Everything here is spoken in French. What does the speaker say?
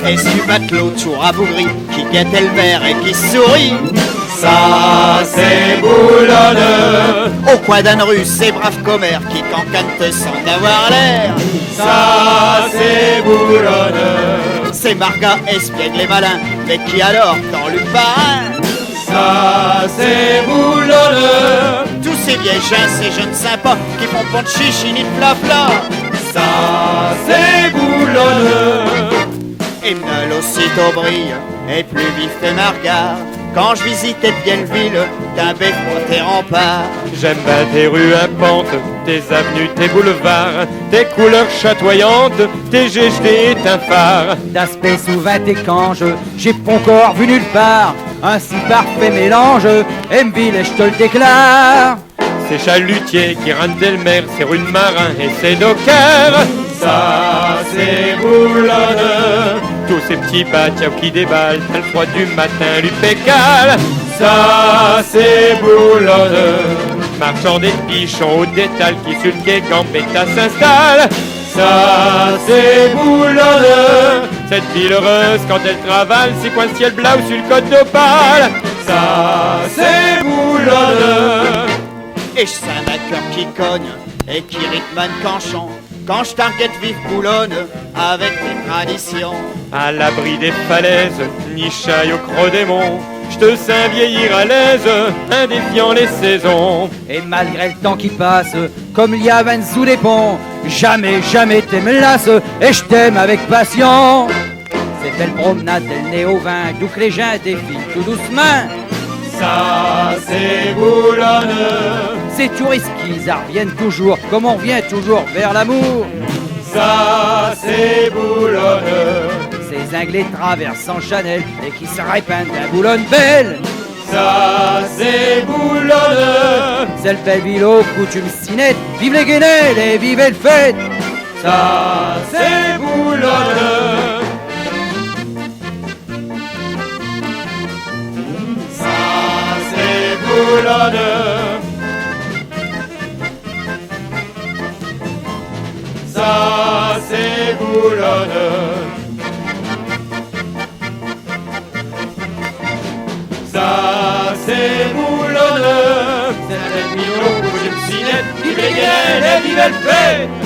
Et du matelot toujours abougri qui guettait le verre et qui sourit. Ça c'est Boulogne. Au coin d'une rue, ces braves commères qui cancanent sans avoir l'air. Ça c'est Boulogne. Ces margas espiègles et malins, mais qui alors dans le parrain. Ça c'est Boulogne. Tous ces vieilles gens, ces jeunes sympas qui font pas de chichi ni de flafla. Ça c'est Boulogne. Et Meneul aussitôt brille, et plus vif que Margard. Quand je visitais Bielleville, d'un beffroi tes remparts. J'aime bien tes rues impantes, tes avenues, tes boulevards, tes couleurs chatoyantes, tes GGD et un phare. D'aspect souvent écange, j'ai pas encore vu nulle part un si parfait mélange, Aimeville et je te le déclare. Ces chalutiers qui rannent d'Elmer, ces rues de marins et ces dockers. Ça c'est Boulogne. Tous ces petits batiaux qui déballent, t'as le froid du matin, l'upécal. Ça c'est Boulogne. Marchand des pichons au détal qui sur le quai Gambetta s'installe. Ça c'est Boulogne. Cette ville heureuse quand elle travaille, c'est coin de ciel blanc sur le côte d'Opale. Ça c'est Boulogne. Et je sens un cœur qui cogne et qui rythme un canchon. Quand je targuette vive Boulogne avec tes traditions. À l'abri des falaises, nichaille au creux des monts, je te sens vieillir à l'aise, indéfiant les saisons. Et malgré le temps qui passe, comme il y a 20 sous les ponts, jamais, jamais t'es me lasse, et je t'aime avec passion. Ces belles promenades del nez au vin, d'où que les gens défilent tout doucement. Ça c'est Boulogne. Ces touristes qui en reviennent toujours, comme on revient toujours vers l'amour. Ça c'est Boulogne. Ces Anglais traversant Chanel et qui se répandent d'un Boulogne belle. Ça c'est Boulogne. C'est le belle ville aux coutumes cinettes, vive les guenelles et vive le fête. Ça c'est Boulogne. Boulogne. Ça c'est Boulogne. Ça c'est Boulogne. C'est la ville au bout d'une cinette, vive les guenilles et vive le fait.